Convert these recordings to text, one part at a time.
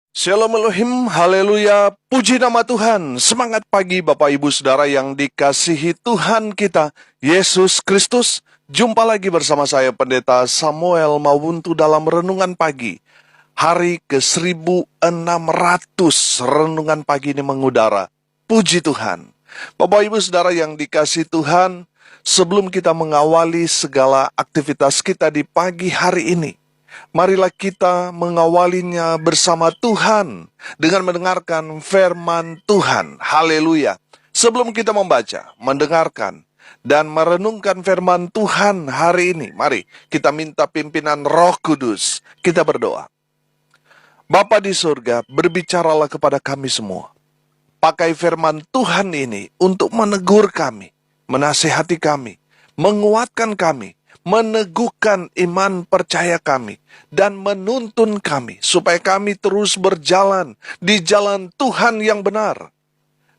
Shalom Elohim, haleluya, puji nama Tuhan. Semangat pagi Bapak Ibu Saudara yang dikasihi Tuhan kita, Yesus Kristus. Jumpa lagi bersama saya Pendeta Samuel Mawuntu dalam Renungan Pagi. Hari ke-1600 Renungan Pagi ini mengudara. Puji Tuhan. Bapak Ibu Saudara yang dikasihi Tuhan, sebelum kita mengawali segala aktivitas kita di pagi hari ini, marilah kita mengawalinya bersama Tuhan dengan mendengarkan firman Tuhan. Haleluya. Sebelum kita membaca, mendengarkan, dan merenungkan firman Tuhan hari ini, mari kita minta pimpinan Roh Kudus. Kita berdoa. Bapa di surga, berbicaralah kepada kami semua. Pakai firman Tuhan ini untuk menegur kami, menasihati kami, menguatkan kami, meneguhkan iman percaya kami, dan menuntun kami supaya kami terus berjalan di jalan Tuhan yang benar.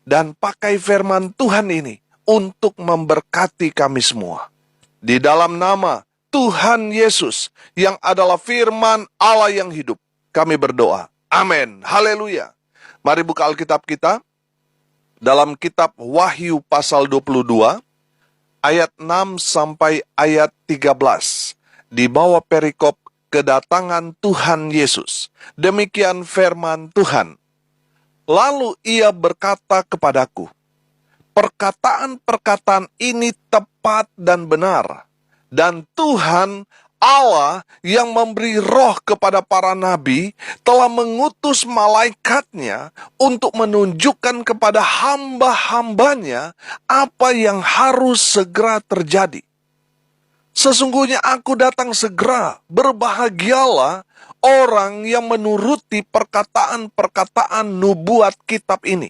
Dan pakai firman Tuhan ini untuk memberkati kami semua. Di dalam nama Tuhan Yesus yang adalah firman Allah yang hidup, kami berdoa. Amin. Haleluya. Mari buka Alkitab kita dalam kitab Wahyu pasal 22. Ayat 6 sampai ayat 13. Di bawah perikop kedatangan Tuhan Yesus. Demikian firman Tuhan. Lalu ia berkata kepadaku, perkataan-perkataan ini tepat dan benar. Dan Tuhan Allah yang memberi roh kepada para nabi telah mengutus malaikatnya untuk menunjukkan kepada hamba-hambanya apa yang harus segera terjadi. Sesungguhnya aku datang segera, berbahagialah orang yang menuruti perkataan-perkataan nubuat kitab ini.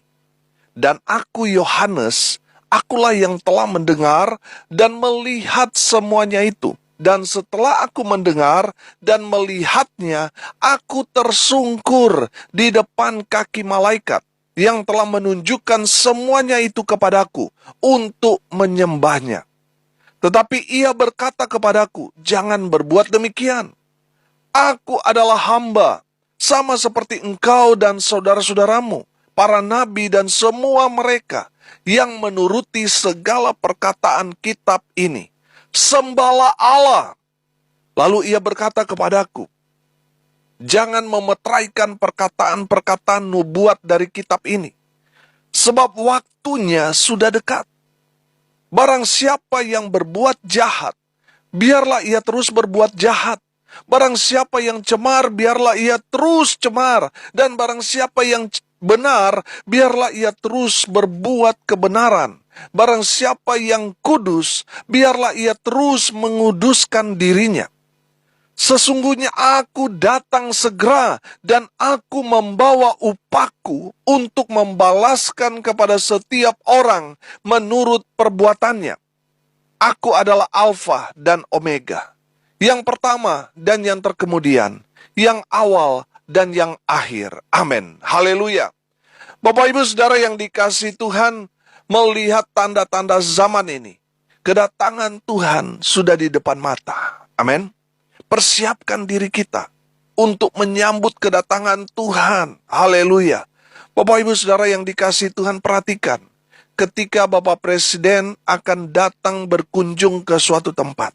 Dan aku Yohanes, akulah yang telah mendengar dan melihat semuanya itu. Dan setelah aku mendengar dan melihatnya, aku tersungkur di depan kaki malaikat yang telah menunjukkan semuanya itu kepadaku untuk menyembahnya. Tetapi ia berkata kepadaku, jangan berbuat demikian. Aku adalah hamba, sama seperti engkau dan saudara-saudaramu, para nabi dan semua mereka yang menuruti segala perkataan kitab ini. Sembahlah Allah. Lalu ia berkata kepadaku, jangan memeteraikan perkataan-perkataan nubuat dari kitab ini, sebab waktunya sudah dekat. Barang siapa yang berbuat jahat, biarlah ia terus berbuat jahat. Barang siapa yang cemar, biarlah ia terus cemar. Dan barang siapa yang benar, biarlah ia terus berbuat kebenaran. Barang siapa yang kudus, biarlah ia terus menguduskan dirinya. Sesungguhnya aku datang segera dan aku membawa upahku untuk membalaskan kepada setiap orang menurut perbuatannya. Aku adalah Alfa dan Omega, yang pertama dan yang terkemudian, yang awal dan yang akhir. Amin. Haleluya. Bapak Ibu Saudara yang dikasihi Tuhan, melihat tanda-tanda zaman ini, kedatangan Tuhan sudah di depan mata. Amin. Persiapkan diri kita untuk menyambut kedatangan Tuhan. Haleluya. Bapak Ibu Saudara yang dikasihi Tuhan, perhatikan. Ketika Bapak Presiden akan datang berkunjung ke suatu tempat,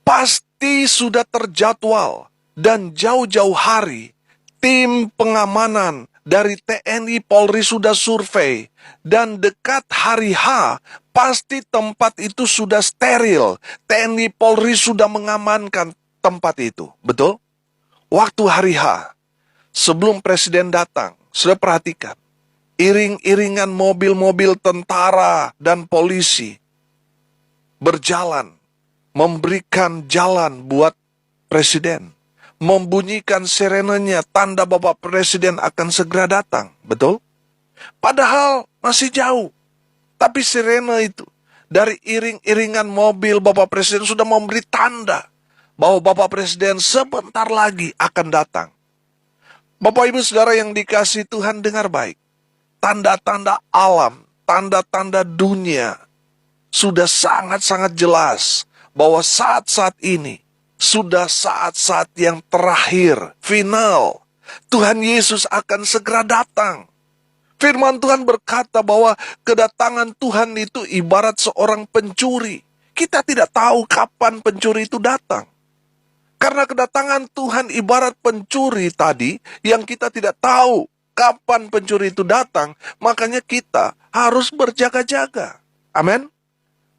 pasti sudah terjadwal dan jauh-jauh hari tim pengamanan dari TNI Polri sudah survei, dan dekat hari H pasti tempat itu sudah steril. TNI Polri sudah mengamankan tempat itu. Betul? Waktu hari H, sebelum Presiden datang, sudah perhatikan, iring-iringan mobil-mobil tentara dan polisi berjalan, memberikan jalan buat Presiden, membunyikan sirenenya, tanda Bapak Presiden akan segera datang. Betul? Padahal masih jauh. Tapi sirene itu dari iring-iringan mobil Bapak Presiden sudah memberi tanda bahwa Bapak Presiden sebentar lagi akan datang. Bapak Ibu Saudara yang dikasihi Tuhan, dengar baik. Tanda-tanda alam, tanda-tanda dunia sudah sangat-sangat jelas bahwa saat-saat ini sudah saat-saat yang terakhir, final. Tuhan Yesus akan segera datang. Firman Tuhan berkata bahwa kedatangan Tuhan itu ibarat seorang pencuri. Kita tidak tahu kapan pencuri itu datang. Karena kedatangan Tuhan ibarat pencuri tadi yang kita tidak tahu kapan pencuri itu datang, makanya kita harus berjaga-jaga. Amin.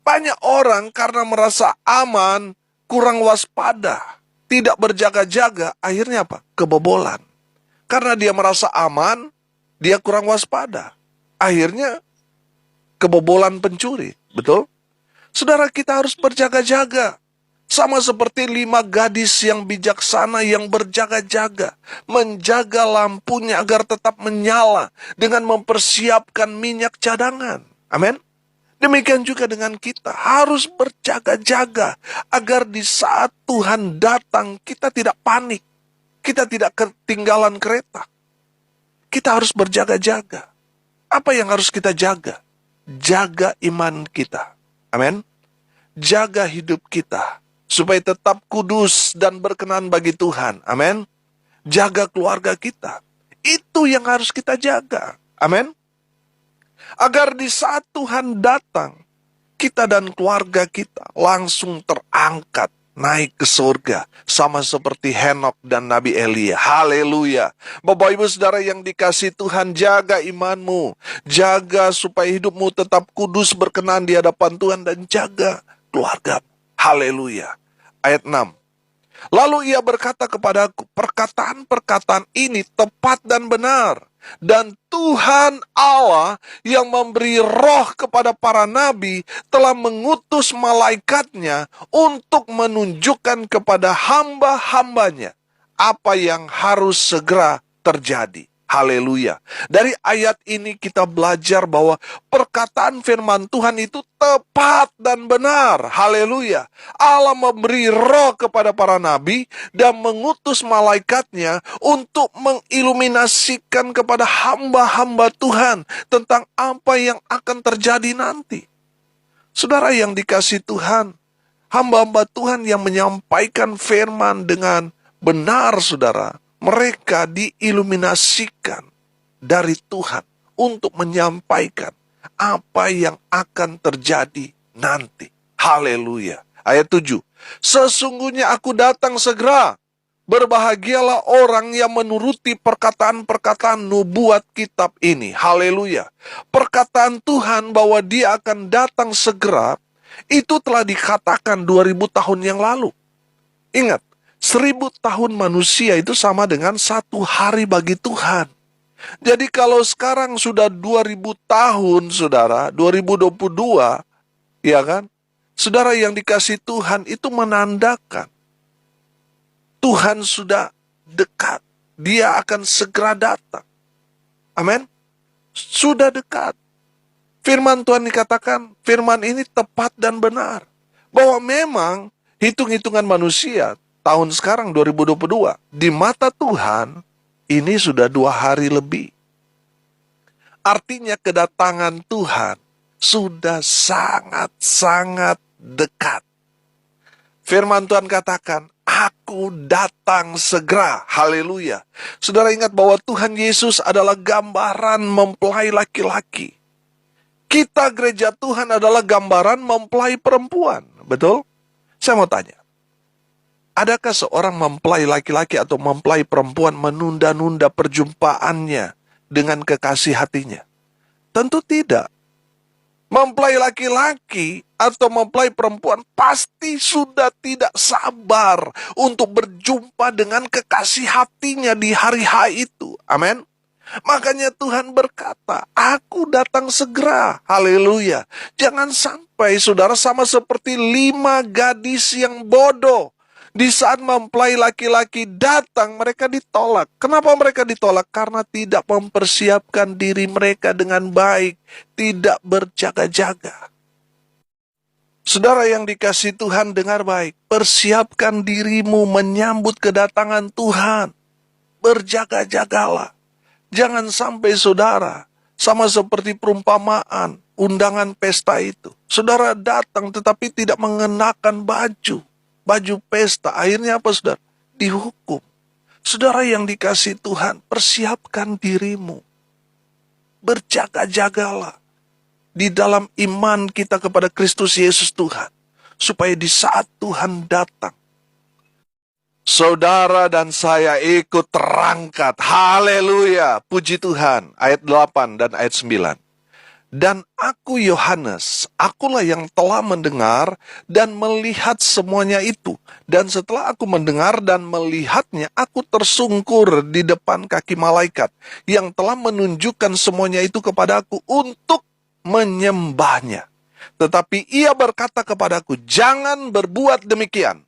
Banyak orang karena merasa aman, kurang waspada, tidak berjaga-jaga, akhirnya apa? Kebobolan. Karena dia merasa aman, dia kurang waspada. Akhirnya kebobolan pencuri. Betul? Saudara, kita harus berjaga-jaga. Sama seperti 5 gadis yang bijaksana yang berjaga-jaga, menjaga lampunya agar tetap menyala dengan mempersiapkan minyak cadangan. Amin. Demikian juga dengan kita, harus berjaga-jaga agar di saat Tuhan datang kita tidak panik, kita tidak ketinggalan kereta. Kita harus berjaga-jaga. Apa yang harus kita jaga? Jaga iman kita. Amin. Jaga hidup kita supaya tetap kudus dan berkenan bagi Tuhan. Amin. Jaga keluarga kita. Itu yang harus kita jaga. Amin. Agar di saat Tuhan datang, kita dan keluarga kita langsung terangkat naik ke surga. Sama seperti Henok dan Nabi Elia. Haleluya. Bapak Ibu Saudara yang dikasihi Tuhan, jaga imanmu. Jaga supaya hidupmu tetap kudus berkenan di hadapan Tuhan. Dan jaga keluarga. Haleluya. Ayat 6. Lalu ia berkata kepadaku, perkataan-perkataan ini tepat dan benar. Dan Tuhan Allah yang memberi roh kepada para nabi telah mengutus malaikatnya untuk menunjukkan kepada hamba-hambanya apa yang harus segera terjadi. Haleluya. Dari ayat ini kita belajar bahwa perkataan firman Tuhan itu tepat dan benar. Haleluya. Allah memberi roh kepada para nabi dan mengutus malaikatnya untuk mengiluminasikan kepada hamba-hamba Tuhan tentang apa yang akan terjadi nanti. Saudara yang dikasihi Tuhan, hamba-hamba Tuhan yang menyampaikan firman dengan benar, saudara, mereka diiluminasikan dari Tuhan untuk menyampaikan apa yang akan terjadi nanti. Haleluya. Ayat 7. Sesungguhnya aku datang segera. Berbahagialah orang yang menuruti perkataan-perkataan nubuat kitab ini. Haleluya. Perkataan Tuhan bahwa dia akan datang segera, itu telah dikatakan 2000 tahun yang lalu. Ingat, 1000 tahun manusia itu sama dengan 1 hari bagi Tuhan. Jadi kalau sekarang sudah 2000 tahun, saudara, 2022, ya kan? Saudara yang dikasihi Tuhan itu menandakan Tuhan sudah dekat. Dia akan segera datang. Amin. Sudah dekat. Firman Tuhan dikatakan, firman ini tepat dan benar. Bahwa memang hitung-hitungan manusia tahun sekarang 2022, di mata Tuhan, ini sudah 2 hari lebih. Artinya kedatangan Tuhan sudah sangat-sangat dekat. Firman Tuhan katakan, aku datang segera. Haleluya. Saudara ingat bahwa Tuhan Yesus adalah gambaran mempelai laki-laki. Kita gereja Tuhan adalah gambaran mempelai perempuan. Betul? Saya mau tanya. Adakah seorang mempelai laki-laki atau mempelai perempuan menunda-nunda perjumpaannya dengan kekasih hatinya? Tentu tidak. Mempelai laki-laki atau mempelai perempuan pasti sudah tidak sabar untuk berjumpa dengan kekasih hatinya di hari H itu. Amin. Makanya Tuhan berkata, aku datang segera. Haleluya. Jangan sampai saudara sama seperti 5 gadis yang bodoh. Di saat mempelai laki-laki datang, mereka ditolak. Kenapa mereka ditolak? Karena tidak mempersiapkan diri mereka dengan baik. Tidak berjaga-jaga. Saudara yang dikasihi Tuhan, dengar baik. Persiapkan dirimu menyambut kedatangan Tuhan. Berjaga-jagalah. Jangan sampai saudara, sama seperti perumpamaan, undangan pesta itu. Saudara datang tetapi tidak mengenakan baju pesta. Akhirnya apa, saudara? Dihukum. Saudara yang dikasihi Tuhan, persiapkan dirimu. Berjaga-jagalah di dalam iman kita kepada Kristus Yesus Tuhan, supaya di saat Tuhan datang, saudara dan saya ikut terangkat. Haleluya, puji Tuhan. Ayat 8 dan ayat 9. Dan aku Yohanes, akulah yang telah mendengar dan melihat semuanya itu. Dan setelah aku mendengar dan melihatnya, aku tersungkur di depan kaki malaikat yang telah menunjukkan semuanya itu kepadaku untuk menyembahnya. Tetapi ia berkata kepadaku, jangan berbuat demikian.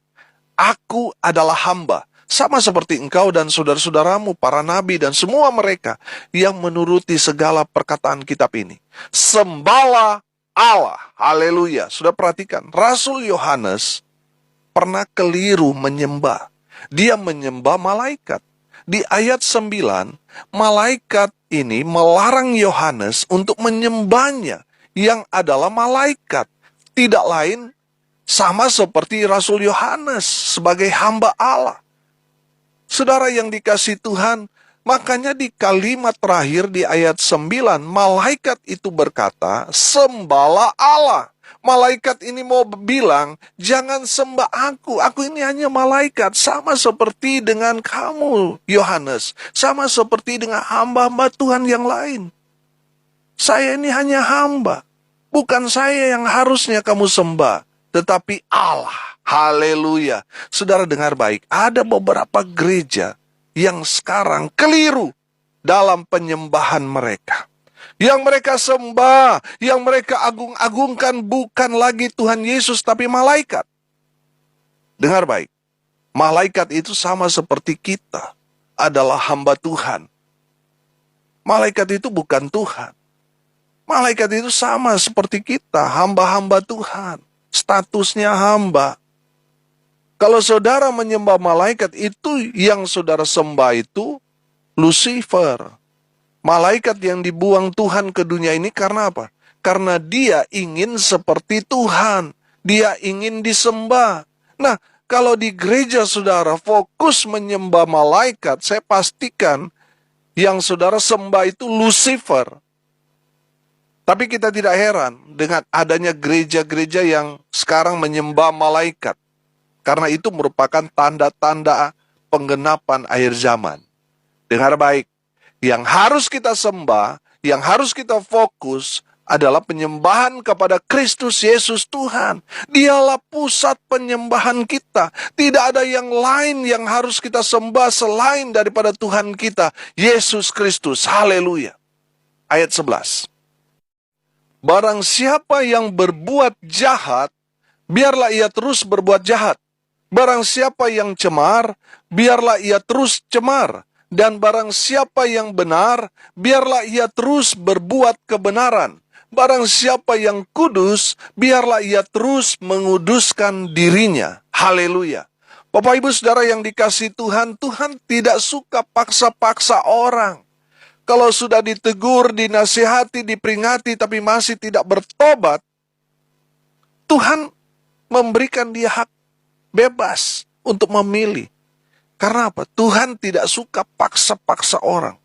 Aku adalah hamba, sama seperti engkau dan saudara-saudaramu, para nabi dan semua mereka yang menuruti segala perkataan kitab ini. Sembahlah Allah. Haleluya. Sudah perhatikan, Rasul Yohanes pernah keliru menyembah. Dia menyembah malaikat. Di ayat 9, malaikat ini melarang Yohanes untuk menyembahnya, yang adalah malaikat. Tidak lain, sama seperti Rasul Yohanes sebagai hamba Allah. Saudara yang dikasihi Tuhan, makanya di kalimat terakhir di ayat 9, malaikat itu berkata, sembahlah Allah. Malaikat ini mau bilang, jangan sembah aku ini hanya malaikat, sama seperti dengan kamu, Yohanes, sama seperti dengan hamba-hamba Tuhan yang lain. Saya ini hanya hamba, bukan saya yang harusnya kamu sembah, tetapi Allah. Haleluya. Saudara dengar baik, ada beberapa gereja yang sekarang keliru dalam penyembahan mereka. Yang mereka sembah, yang mereka agung-agungkan bukan lagi Tuhan Yesus, tapi malaikat. Dengar baik, malaikat itu sama seperti kita, adalah hamba Tuhan. Malaikat itu bukan Tuhan. Malaikat itu sama seperti kita, hamba-hamba Tuhan. Statusnya hamba. Kalau saudara menyembah malaikat, itu yang saudara sembah itu Lucifer. Malaikat yang dibuang Tuhan ke dunia ini karena apa? Karena dia ingin seperti Tuhan. Dia ingin disembah. Nah, kalau di gereja saudara fokus menyembah malaikat, saya pastikan yang saudara sembah itu Lucifer. Tapi kita tidak heran dengan adanya gereja-gereja yang sekarang menyembah malaikat. Karena itu merupakan tanda-tanda penggenapan akhir zaman. Dengar baik, yang harus kita sembah, yang harus kita fokus adalah penyembahan kepada Kristus Yesus Tuhan. Dialah pusat penyembahan kita. Tidak ada yang lain yang harus kita sembah selain daripada Tuhan kita, Yesus Kristus. Haleluya. Ayat 11. Barang siapa yang berbuat jahat, biarlah ia terus berbuat jahat. Barang siapa yang cemar, biarlah ia terus cemar. Dan barang siapa yang benar, biarlah ia terus berbuat kebenaran. Barang siapa yang kudus, biarlah ia terus menguduskan dirinya. Haleluya. Bapak Ibu Saudara yang dikasihi Tuhan, Tuhan tidak suka paksa-paksa orang. Kalau sudah ditegur, dinasihati, diperingati, tapi masih tidak bertobat, Tuhan memberikan dia hak bebas untuk memilih. Karena apa? Tuhan tidak suka paksa-paksa orang.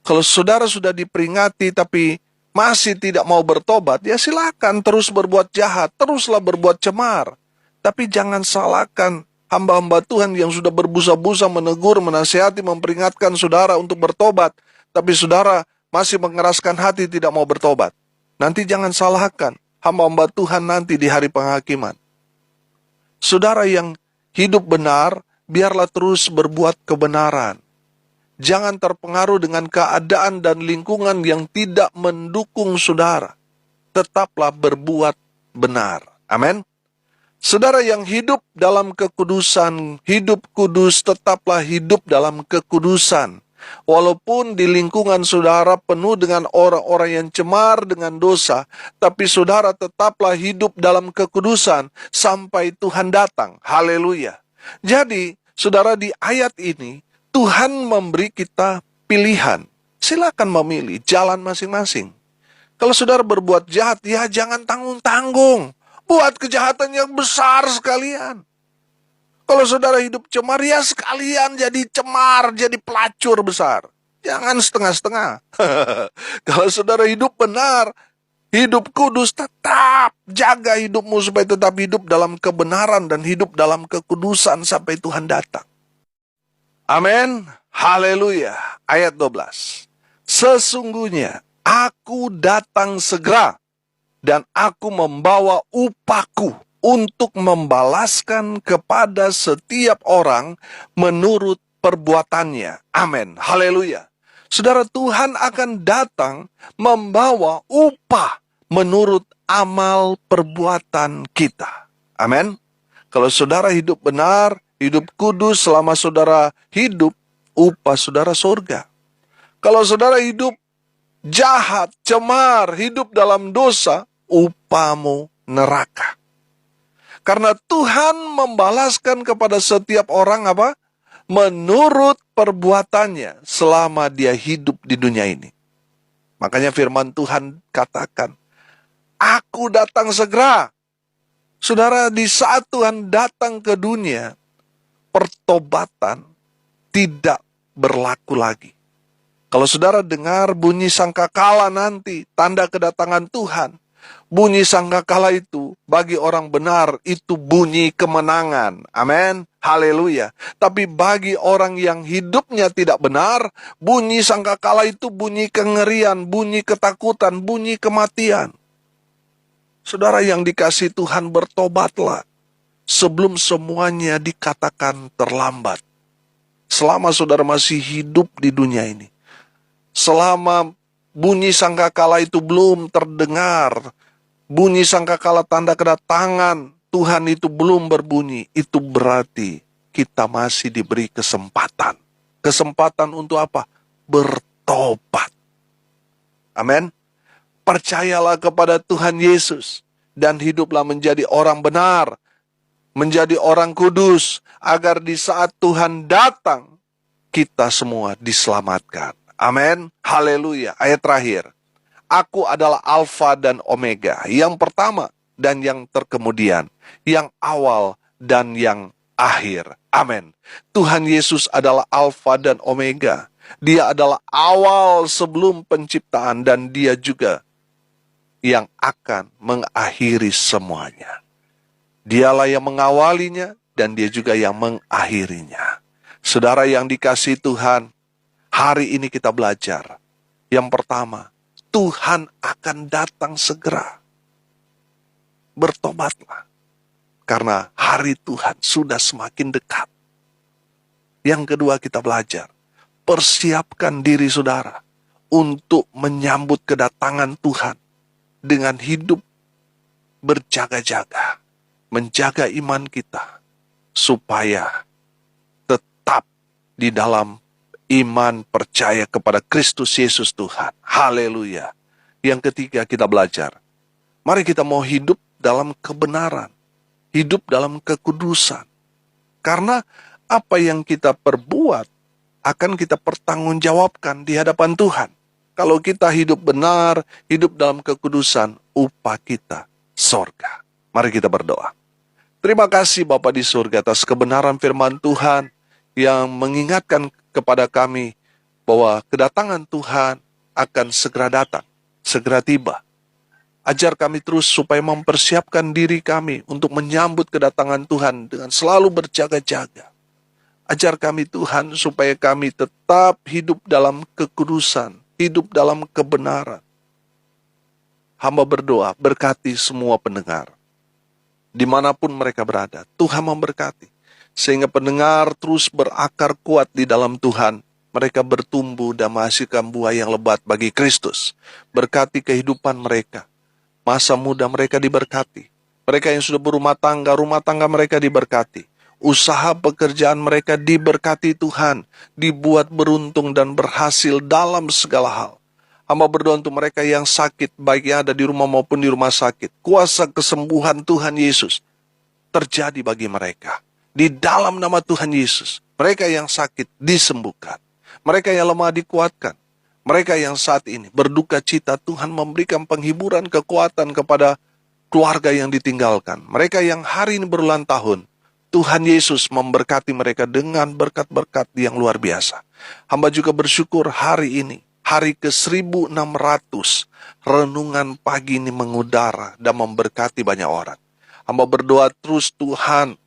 Kalau saudara sudah diperingati tapi masih tidak mau bertobat, ya silakan terus berbuat jahat, teruslah berbuat cemar. Tapi jangan salahkan hamba-hamba Tuhan yang sudah berbusa-busa menegur, menasihati, memperingatkan saudara untuk bertobat. Tapi saudara masih mengeraskan hati tidak mau bertobat. Nanti jangan salahkan hamba-hamba Tuhan nanti di hari penghakiman. Saudara yang hidup benar, biarlah terus berbuat kebenaran. Jangan terpengaruh dengan keadaan dan lingkungan yang tidak mendukung saudara. Tetaplah berbuat benar. Amin. Saudara yang hidup dalam kekudusan, hidup kudus, tetaplah hidup dalam kekudusan. Walaupun di lingkungan saudara penuh dengan orang-orang yang cemar dengan dosa, tapi saudara tetaplah hidup dalam kekudusan sampai Tuhan datang. Haleluya. Jadi, saudara, di ayat ini, Tuhan memberi kita pilihan. Silakan memilih jalan masing-masing. Kalau saudara berbuat jahat, ya jangan tanggung-tanggung. Buat kejahatan yang besar sekalian. Kalau saudara hidup cemar, ya sekalian jadi cemar, jadi pelacur besar. Jangan setengah-setengah. Kalau saudara hidup benar, hidup kudus, tetap jaga hidupmu supaya tetap hidup dalam kebenaran dan hidup dalam kekudusan sampai Tuhan datang. Amin. Haleluya. Ayat 12. Sesungguhnya aku datang segera dan aku membawa upahku untuk membalaskan kepada setiap orang menurut perbuatannya. Amin. Haleluya. Saudara, Tuhan akan datang membawa upah menurut amal perbuatan kita. Amin. Kalau saudara hidup benar, hidup kudus selama saudara hidup, upah saudara surga. Kalau saudara hidup jahat, cemar, hidup dalam dosa, upahmu neraka. Karena Tuhan membalaskan kepada setiap orang apa? Menurut perbuatannya selama dia hidup di dunia ini. Makanya firman Tuhan katakan, aku datang segera. Saudara, di saat Tuhan datang ke dunia, pertobatan tidak berlaku lagi. Kalau saudara dengar bunyi sangkakala nanti, tanda kedatangan Tuhan, bunyi sangkakala itu bagi orang benar itu bunyi kemenangan. Amin. Haleluya. Tapi bagi orang yang hidupnya tidak benar, bunyi sangkakala itu bunyi kengerian, bunyi ketakutan, bunyi kematian. Saudara yang dikasihi Tuhan, bertobatlah sebelum semuanya dikatakan terlambat. Selama saudara masih hidup di dunia ini, selama bunyi sangkakala itu belum terdengar, bunyi sangkakala tanda kedatangan Tuhan itu belum berbunyi, itu berarti kita masih diberi kesempatan. Kesempatan untuk apa? Bertobat. Amin. Percayalah kepada Tuhan Yesus dan hiduplah menjadi orang benar, menjadi orang kudus, agar di saat Tuhan datang, kita semua diselamatkan. Amin. Haleluya. Ayat terakhir. Aku adalah Alfa dan Omega, yang pertama dan yang terkemudian, yang awal dan yang akhir. Amin. Tuhan Yesus adalah Alfa dan Omega. Dia adalah awal sebelum penciptaan dan dia juga yang akan mengakhiri semuanya. Dialah yang mengawalinya dan dia juga yang mengakhirinya. Saudara yang dikasihi Tuhan, hari ini kita belajar. Yang pertama, Tuhan akan datang segera. Bertobatlah, karena hari Tuhan sudah semakin dekat. Yang kedua kita belajar, persiapkan diri saudara untuk menyambut kedatangan Tuhan dengan hidup berjaga-jaga, menjaga iman kita, supaya tetap di dalam iman percaya kepada Kristus Yesus Tuhan. Haleluya. Yang ketiga kita belajar, mari kita mau hidup dalam kebenaran, hidup dalam kekudusan. Karena apa yang kita perbuat akan kita pertanggungjawabkan di hadapan Tuhan. Kalau kita hidup benar, hidup dalam kekudusan, upah kita sorga. Mari kita berdoa. Terima kasih Bapa di surga atas kebenaran firman Tuhan yang mengingatkan kepada kami bahwa kedatangan Tuhan akan segera datang, segera tiba. Ajar kami terus supaya mempersiapkan diri kami untuk menyambut kedatangan Tuhan dengan selalu berjaga-jaga. Ajar kami Tuhan supaya kami tetap hidup dalam kekudusan, hidup dalam kebenaran. Hamba berdoa, berkati semua pendengar. Dimanapun mereka berada, Tuhan memberkati. Sehingga pendengar terus berakar kuat di dalam Tuhan. Mereka bertumbuh dan menghasilkan buah yang lebat bagi Kristus. Berkati kehidupan mereka. Masa muda mereka diberkati. Mereka yang sudah berumah tangga mereka diberkati. Usaha pekerjaan mereka diberkati Tuhan. Dibuat beruntung dan berhasil dalam segala hal. Hamba berdoa untuk mereka yang sakit, baik yang ada di rumah maupun di rumah sakit. Kuasa kesembuhan Tuhan Yesus terjadi bagi mereka. Di dalam nama Tuhan Yesus, mereka yang sakit disembuhkan. Mereka yang lemah dikuatkan. Mereka yang saat ini berduka cita, Tuhan memberikan penghiburan, kekuatan kepada keluarga yang ditinggalkan. Mereka yang hari ini berulang tahun, Tuhan Yesus memberkati mereka dengan berkat-berkat yang luar biasa. Hamba juga bersyukur hari ini, hari ke-1600, renungan pagi ini mengudara dan memberkati banyak orang. Hamba berdoa terus Tuhan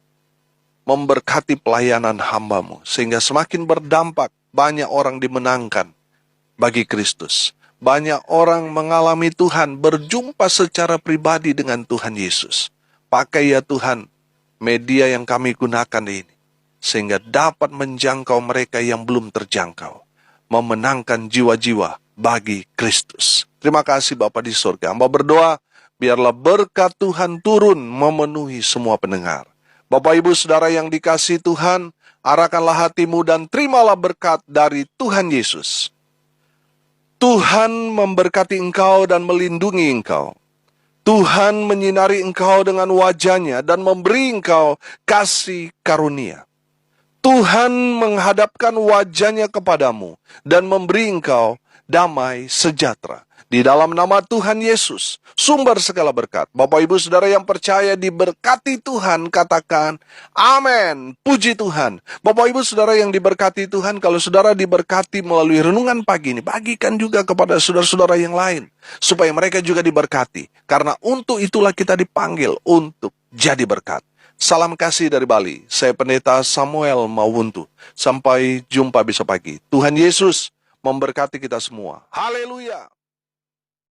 memberkati pelayanan hamba-Mu, sehingga semakin berdampak, banyak orang dimenangkan bagi Kristus. Banyak orang mengalami Tuhan, berjumpa secara pribadi dengan Tuhan Yesus. Pakai ya Tuhan, media yang kami gunakan ini, sehingga dapat menjangkau mereka yang belum terjangkau, memenangkan jiwa-jiwa bagi Kristus. Terima kasih Bapa di surga. Hamba berdoa, biarlah berkat Tuhan turun memenuhi semua pendengar. Bapak Ibu Saudara yang dikasihi Tuhan, arahkanlah hatimu dan terimalah berkat dari Tuhan Yesus. Tuhan memberkati engkau dan melindungi engkau. Tuhan menyinari engkau dengan wajah-Nya dan memberi engkau kasih karunia. Tuhan menghadapkan wajah-Nya kepadamu dan memberi engkau damai sejahtera. Di dalam nama Tuhan Yesus, sumber segala berkat. Bapak Ibu Saudara yang percaya diberkati Tuhan, katakan amin. Puji Tuhan. Bapak Ibu Saudara yang diberkati Tuhan, kalau saudara diberkati melalui renungan pagi ini, bagikan juga kepada saudara-saudara yang lain, supaya mereka juga diberkati. Karena untuk itulah kita dipanggil untuk jadi berkat. Salam kasih dari Bali. Saya Pendeta Samuel Mawuntu. Sampai jumpa besok pagi. Tuhan Yesus memberkati kita semua. Haleluya.